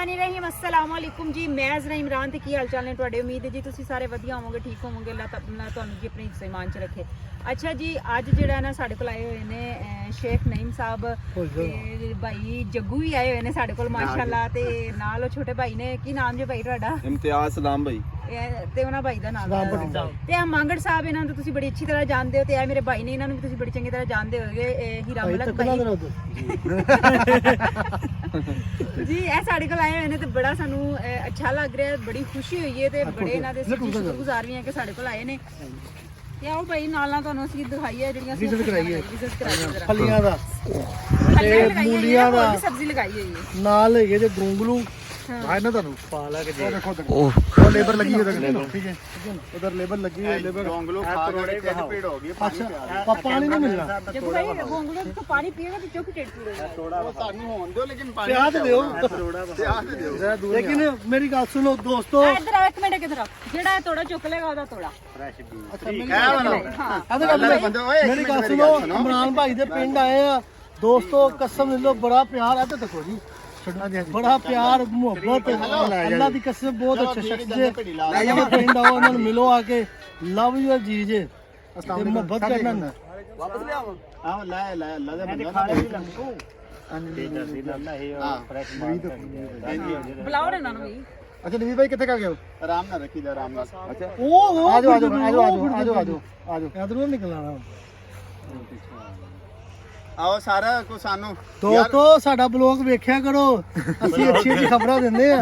बिस्मिल्लाहिर्रहमानिर्रहीम अस्सलाम वालेकुम जी। मैं ज़रा इमरान ते की हाल चाल ने तुहाडे। उम्मीद है जी तुसीं सारे वधिया होवोगे, ठीक होवोगे। अल्लाह ताला तुहानू जी अपने ईमान च रखे। अच्छा जी, अज जिहड़ा ना साडे कोल आए हुए ने शेख नईम साहब ते भाई जग्गू भी आए हुए ने साडे कोल माशाअल्लाह। ते नाल छोटे भाई ने, की नाम जे भाई तुहाडा? इम्तियाज सलाम भाई ते उन्हां भाई दा नाम ते मांगड़ साहब, इन्हां नूं तुसीं बड़ी अच्छी तरह जानदे हो। ते मेरे भाई ने, इन्हां नूं भी तुसीं बड़ी चंगी तरह जानदे होगे। हीरा मलक भाई जी ए साडे कोल आए हुए ने ते बड़ा सानू अच्छा लग रहा है, बड़ी खुशी हुई है ते बड़े इन्हां दे शुक्रगुजार भी हैं कि साडे कोल आए ने। ते आओ भाई नाल तुहानू असि दिखाइए जेहड़ियां विजिट कराइए फलियां दा ते मूलियां दा सब्जी लगाई हुई है नाल है जे गोंगलू भाई ना ਤੁਹਾਨੂੰ ਪਾਲਕ ਜੀ ਉਹ ਲੇਬਰ ਲੱਗੀ ਹੈ ਠੀਕ ਹੈ ਉਧਰ ਲੇਬਰ ਲੱਗੀ ਹੈ ਲੇਬਰ गोंगलू खा के पेट पीड़ हो गई। अच्छा पानी नहीं मिल रहा जब भाई गोंगलू तो पानी पिएगा तो क्यों पेट पीड़ होगा? थोड़ा पानी होन दो लेकिन पानी प्याज दियो प्याज दियो। लेकिन मेरी गल सुनो दोस्तों, इधर आओ एक मिनट, इधर आओ। जेड़ा तोड़ा चुक लेगा ओदा तोड़ा अच्छा मेरी गल सुनो, इमरान भाई दे पिंड आए आ दोस्तों, कसम ले लो बड़ा प्यार है। तो देखो जी बड़ा प्यार मोहब्बत अल्लाह की कसम, बहुत अच्छे शख्स है। पिंड आओ, उन्होंने मिलो आके, लव यू जी जे मोहब्बत करना वापस ले आओ। हां ला ला अल्लाह दे बंदा बुलाओ रे नानू भाई। अच्छा नवीद भाई कितने का गए हो? आराम ना रखी जा आराम ना। अच्छा ओ आ जाओ आ जाओ आ जाओ आ जाओ आ जाओ इधरों निकलना आओ सारा को सानू दोस्तों साडा ब्लॉग वेख्या करो, ਅਸੀਂ ਅੱਛੀ ਅੱਛੀ ਖਬਰਾਂ ਦਿੰਦੇ ਆ।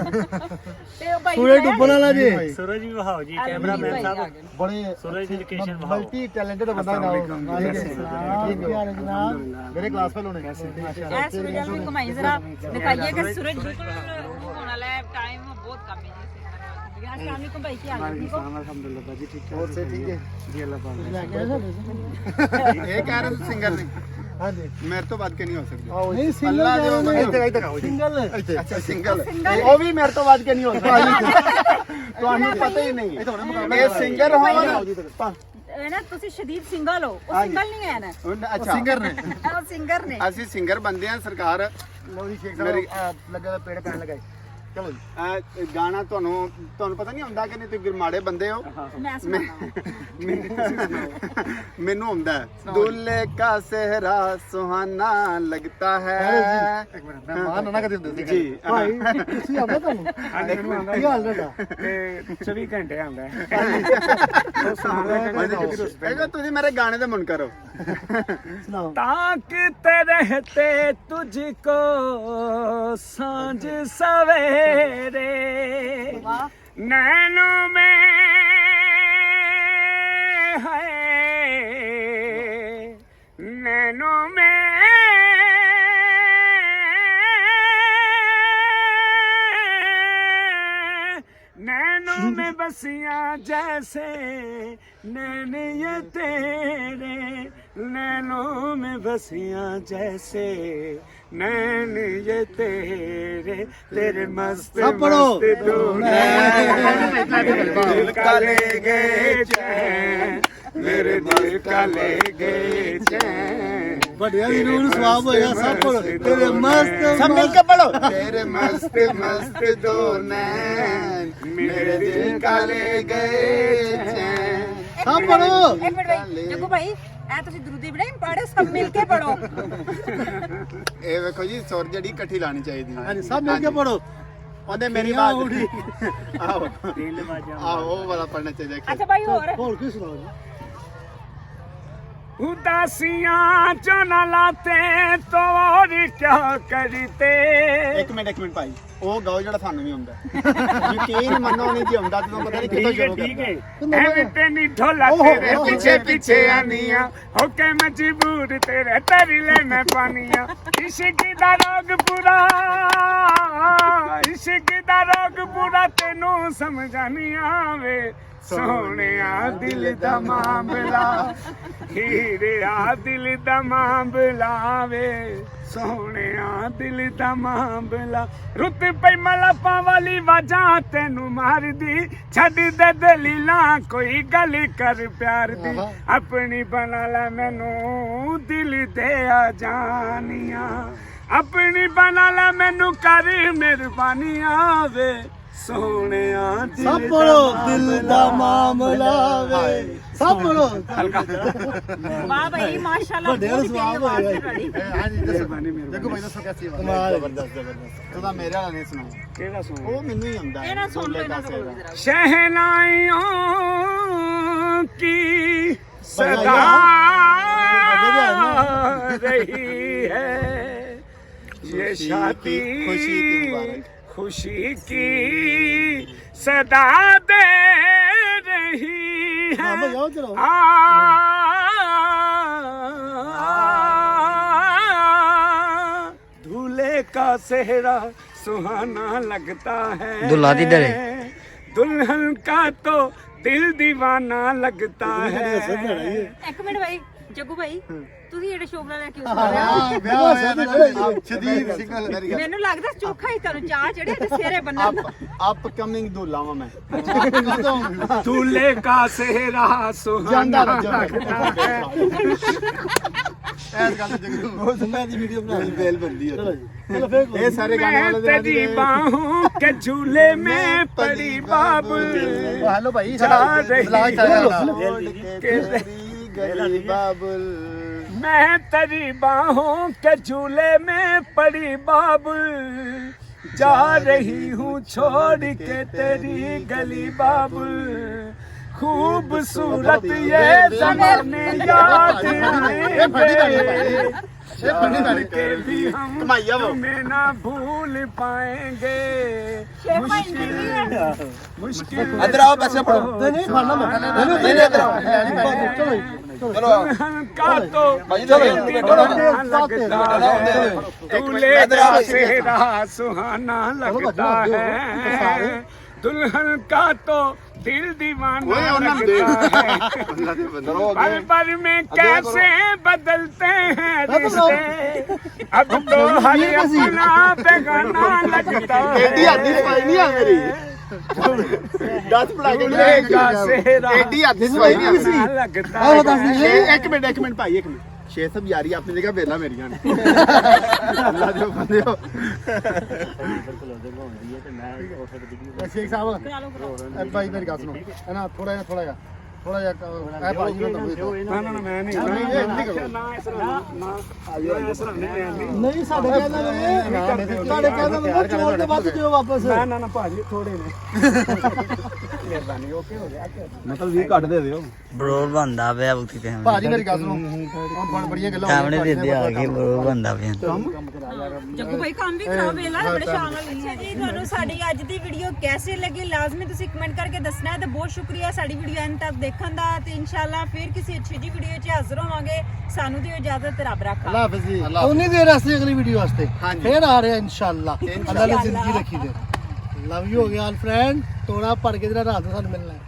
ਤੇ ਉਹ ਭਾਈ ਸੂਰਜ ਡੁੱਬਣ ਵਾਲਾ ਜੀ, सूरज भी वहां जी कैमरामैन साहब ਬੜੇ सूरज की लोकेशन वहां ਮਲਟੀ ਟੈਲੈਂਟਡ ਬੰਦਾ ਨਾ ਠੀਕ ਹੈ ਜਨਾਬ, ਮੇਰੇ ਕਲਾਸ ਫੈਲੋ ਨੇ। ਇਹ सूरज वाल भी घुमाई जरा, दिखाइए कि सूरज बिल्कुल होने वाला है, टाइम बहुत कम है जी। अस्सलाम वालेकुम भाई, की हाल है? ठीक हो? अल्हम्दुलिल्लाह बाजी ठीक ਹੋਰ ਸੇ ठीक है जी अल्लाह पाक ये कह रहे सिंगर ने हां जी मेरे तो बात के नहीं हो सकती। ਨਹੀਂ ਸਿੰਗਲ ਅੱਲਾ ਜੋ ਸਿੰਗਲ अच्छा सिंगल वो भी मेरे तो बात के नहीं हो सकती। ਤੁਹਾਨੂੰ ਪਤਾ ਹੀ ਨਹੀਂ ਇਹ ਸਿੰਗਰ ਹੋਣ ਨਾ ਤੁਸੀਂ ਸ਼ਦੀਦ ਸਿੰਗਲ ਹੋ, ਉਹ ਸਿੰਗਲ ਨਹੀਂ ਹੈ ਨਾ, ਅੱਛਾ ਸਿੰਗਰ ਨੇ ਉਹ ਸਿੰਗਰ ਨੇ। ਅਸੀਂ ਸਿੰਗਰ ਬੰਦੇ ਆ ਸਰਕਾਰ। ਲੋਰੀ ਸ਼ੇਖ ਸਾਹਿਬ ਲੱਗਾ ਪੇੜ ਪੈਣ ਲਗਾਏ। ਚਲੋ ਜੀ ਗਾਣਾ ਤੁਹਾਨੂੰ ਪਤਾ ਨਹੀਂ ਹੁੰਦਾ ਕਿ ਨਹੀਂ, ਤੁਸੀਂ ਮਾੜੇ ਬੰਦੇ ਹੋ। ਮੈਂ ਸੁਣਾਉਂਦਾ ਮੈਨੂੰ ਹੁੰਦਾ ਦੁੱਲੇ ਕਾ ਸਹਿਰਾ ਸੁਹਾਨਾ ਲੱਗਦਾ ਹੈ। ਇੱਕ ਮਿੰਟ ਮੈਂ ਮਾਨ ਨਾ ਕਦੇ ਹੁੰਦੇ ਜੀ ਭਾਈ ਤੁਸੀਂ ਆਉਂਦਾ ਤੁਹਾਨੂੰ ਕੀ ਹਾਲ ਤੁਹਾਡਾ? ਤੇ 24 ਘੰਟੇ ਆਉਂਦਾ ਹੈ ਤੁਸੀਂ ਮੇਰੇ ਗਾਣੇ ਦੇ ਮੁਨਕਰ ਹੋ। ਸੁਣਾਓ। ताकते रहते तुझको सांझ सवेरे नैनों में है नैनों में नैनों में बसियां जैसे नैन ये तेरे नैनों में बसियां जैसे नैन ये तेरे तेरे मस्त मस्त दो दिल का ले गए चैन मेरे दिल का ले गए चैन बढ़िया भी नूर स्वाब होया सब पढ़ो तेरे मस्त सब मिल के पढ़ो। तेरे मस्त मस्त दो नैन मेरे दिल का ले गए चैन। सब पढ़ो। एक मिनट भाई जग्गू भाई, ਐ ਤੁਸੀਂ ਦਰੂਦ ਇਬਰਾਹਿਮ ਪੜ੍ਹੋ, ਸਭ ਮਿਲ ਕੇ ਪੜ੍ਹੋ। ਇਹ ਵੇਖੋ ਜੀ ਸੁਰ ਜਿਹੜੀ ਇਕੱਠੀ ਲਾਣੀ ਚਾਹੀਦੀ ਹੈ। ਹਾਂਜੀ ਸਭ ਮਿਲ ਕੇ ਪੜੋ। ਉਹਨੇ ਮੇਰੀ ਬਾਤ ਆਓ ਆਓ ਉਹ ਵਾਲਾ ਪੜਨਾ ਚਾਹੀਦਾ। ਅੱਛਾ ਭਾਈ ਹੋਰ ਕੀ ਸੁਣਾਓ ਜੀ? उदासियां जो न लाते तो और क्या करते। ਇੱਕ ਮਿੰਟ ਭਾਈ ਉਹ ਗਾਓ ਜਿਹੜਾ ਤੁਹਾਨੂੰ ਵੀ ਹੁੰਦਾ। ਯਕੀਨ ਮੰਨੋ ਨਹੀਂ ਜੀ ਹੁੰਦਾ, ਤੁਹਾਨੂੰ ਪਤਾ ਨਹੀਂ ਕਿੱਥੋਂ ਸ਼ੁਰੂ ਕਰਨਾ। ਐਵੇਂ ਤੇ ਨੀ ਢੋਲਾ ਤੇਰੇ ਪਿੱਛੇ ਪਿੱਛੇ ਆਨੀਆਂ ਹੋ ਕੇ ਮਜਬੂਰ ਤੇਰੇ ਤੇਰੀ ਲੈ ਮੈਂ ਪਾਨੀਆਂ। ਇਸ਼ਕ ਦਾ ਰੋਗ ਪੂਰਾ ਇਸ਼ਕ ਦਾ ਰੋਗ ਪੂਰਾ ਤੈਨੂੰ ਸਮਝਾਨੀ ਆਵੇ ਸੋਹਣਿਆ ਦਿਲ ਦਾ ਮਾਮਲਾ ਹੀਰਿਆ ਦਿਲ ਦਾ ਮਾਮਲਾ ਵੇ ਸੋਹਣਿਆ ਦਿਲ ਦਾ ਮਾਮਲਾ ਰੁੱਤ ਪਈ ਮਲਾਪਾਂ ਵਾਲੀ ਵਾਜਾਂ ਤੈਨੂੰ ਮਾਰਦੀ ਛੱਡ ਦੇ ਦਲੀਲਾਂ ਕੋਈ ਗੱਲ ਕਰ ਪਿਆਰ ਦੀ ਆਪਣੀ ਬਣਾ ਲੈ ਮੈਨੂੰ ਦਿਲ ਦੇ ਆ ਜਾਨੀਆਂ ਆਪਣੀ ਬਣਾ ਲੈ ਮੈਨੂੰ ਕਰ ਮਿਹਰਬਾਨੀਆਂ ਵੇ ਸੋਹਣਿਆ ਸਭ ਪੜੋ ਦਿਲ ਦਾ ਮਾਮਲਾ ਵੇ ਸਭ ਪੜੋ ਵਾਹ ਭਾਈ ਮਾਸ਼ਾਅੱਲਾ ਵੱਡੇ ਬਹੁਤ ਨੂੰ ਪਿਆਰੀ ਸਵਾਦ ਆਵਾਜ਼ ਹੋਇਆ। ਹੈ ਤੁਹਾਡੀ ਹਾਂਜੀ ਦੇਖੋ ਭਾਈ ਦੱਸੋ ਕੈਸੀ ਆਵਾਜ਼ ਕਮਾਲ ਹੈ। ਜ਼ਬਰਦਸਤ ਉਹਦਾ ਮੇਰੇ ਵਾਲਾ ਨਹੀਂ ਸੁਣਾਓ ਕਿਹੜਾ ਸੋਹਣਾ ਉਹ ਮੈਨੂੰ ਹੀ ਆਉਂਦਾ ਇਹ ਨਾ ਸੁਣ ਲਓ ਇਹਨਾਂ ਕੋਲ ਜ਼ਰਾ शहनाइयों की सदा रही है ये शादी खुशी की मुबारक। खुशी की सदा दे रही ਹਾਂ है ਭਾਈ ਆਓ ਚਲੋ दूल्हे का सेहरा सुहाना लगता है दूल्हा दी डरे। दुल्हन का तो दिल दीवाना लगता है ਇੱਕ ਮਿੰਟ ਭਾਈ ਜੱਗੂ ਭਾਈ ਤੁਸੀਂ ਜਿਹੜੇ ਸ਼ੋਭਨਾ ਲੈ ਕੇ ਹਾਂ ਆਏ ਵਿਆਹ ਹੋਇਆ ਨਾ ਸ਼ਦੀਦ ਸਿਗਨਲ ਮੇਰੀ ਗੱਲ ਮੈਨੂੰ ਲੱਗਦਾ ਚੋਖਾ ਹੀ ਤੁਹਾਨੂੰ ਚਾਹ ਚੜਿਆ ਤੇ ਸਿਰੇ ਬੰਨਣ ਦਾ ਅਪਕਮਿੰਗ ਦੁੱਲਾ ਵਾਂ ਮੈਂ दूल्हे का सेहरा सुहाना लगता है ਐਸ ਗੱਲ ਤੇ ਜਗਰੂ ਉਹ ਸੁਣਨਾ ਦੀ ਵੀਡੀਓ ਬਣਾ ਲਈ ਬੇਲ ਬੰਦੀ ਹੈ ਚਲੋ ਜੀ ਚਲੋ ਫੇਰ ਇਹ ਸਾਰੇ ਗਾਣੇ मैं ਵਾਲੇ तेरी बाहों के झूले में पड़ी बाबुल ਹੈਲੋ ਭਾਈ ਜਾ ਰਹੀ ਬਲਾਗ के ਗਲੀ ਬਾਬੁਲ मैं तेरी बाहों के झूले में पड़ी बाबुल जा रही हूँ छोड़ के तेरी गली बाबुल खूबसूरत ये ज़माने याद आएंगे के भी हम कमाइया वो तुम्हें ना भूल पाएंगे ਸ਼ੇਖ ਭਾਈ ਨਹੀਂ ਹੈ मुश्किल इधर आओ पैसे पढ़ो ਨਹੀਂ ਫੜਨਾ ਮੈਂ नहीं इधर आओ ਚਲੋ ਜੀ चलो आओ का तो भाई चलो लगता है दूल्हे का सेहरा सुहाना लगता है दुल्हन का तो दिल दीवाना लगता है पल पल में कैसे बदलते हैं रिश्ते अब तो हर अपना बेगाना लगता है एडी आदि सफाई नहीं आ मेरी 10 पढ़ा के दूल्हे का सेहरा एडी आदि सफाई नहीं आ सुहाना लगता ਆਹ ਦੱਸ है ਦੇ एक मिनट भाई एक मिनट शेर सब यारी अपनी जगह बेला मेरी जान अल्लाह दे बंदे हो शेख साहब भाई मेरी गल सुनो है ना थोड़ा जिहा ए भाई जी ना नु ना मैं नहीं नहीं, ये नहीं करो। ना इस तरह ना इस तरह नहीं ਨਹੀਂ ਸਾਡੇ ਕਹਿੰਦਾ ਨੇ ਸਾਡੇ ਕਹਿੰਦਾ ਨੇ ਚੋਲ ਦੇ ਵੱਧ ਦਿਓ ਵਾਪਸ ਨਾ ਨਾ ਨਾ ਭਾਜੀ ਥੋੜੇ ਨੇ ਮਿਹਰਬਾਨੀ ਓਕੇ ਹੋ ਗਿਆ मतलब 20 ਕੱਟ ਦੇ ਦਿਓ ਬਰੋ ਬੰਦਾ ਪਿਆ ਬੁੱਤੀ ਤੇ ਭਾਜੀ ਮੇਰੀ ਗੱਲ ਸੁਣੋ ਹੁਣ ਬੜੀਆਂ ਗੱਲਾਂ ਸਾਹਮਣੇ ਦੇ ਦੇ ਆ ਕੇ ਬਰੋ ਬੰਦਾ ਪਿਆ ਜੱਗੂ ਭਾਈ ਕੰਮ ਵੀ ਖਰਾਬ ਵੇਲਾ ਬੜੇ ਸ਼ਾਨ ਨਾਲ ਲਿਖਿਆ ਜੀ ਤੁਹਾਨੂੰ ਸਾਡੀ ਅੱਜ ਦੀ ਵੀਡੀਓ ਕੈਸੀ ਲੱਗੀ ਲਾਜ਼ਮੀ ਤੁਸੀਂ ਕਮੈਂਟ ਕਰਕੇ ਦੱਸਣਾ ਹੈ ਤੇ ਬਹੁਤ ਸ਼ੁਕਰੀਆ ਸਾਡੀ ਵੀਡੀਓ ਐਂਡ ਤੱਕ ਦੇਖਣ ਦਾ ਤੇ ਇਨਸ਼ਾਅੱਲਾ ਫਿਰ ਕਿਸੇ ਅੱਛੀ ਜੀ ਵੀਡੀਓ 'ਚ ਹਾਜ਼ਰ ਹੋਵਾਂਗੇ ਸਾਨੂੰ ਦਿਓ ਇਜਾਜ਼ਤ ਤੇ ਰੱਬ ਰੱਖਾ अल्लाह हाफिज जी ਉਨੀ ਦੇਰ ਵਾਸਤੇ ਅਗਲੀ ਵੀਡੀਓ ਵਾਸਤੇ ਹਾਂਜੀ। ਫੇਰ ਆ ਰਿਹਾ ਇਨਸ਼ਾਅੱਲਾ ਅੱਲਾਹ ਨੇ ਜ਼ਿੰਦਗੀ ਰੱਖੀ ਦੇ ਲਵ ਯੂ ਹੋ ਗਿਆ ਆਲ ਫਰੈਂਡ ਤੋੜਾ ਭਰ ਕੇ ਜਿਹੜਾ ਰਾਤ ਨੂੰ ਸਾਨੂੰ ਮਿਲਣਾ ਹੈ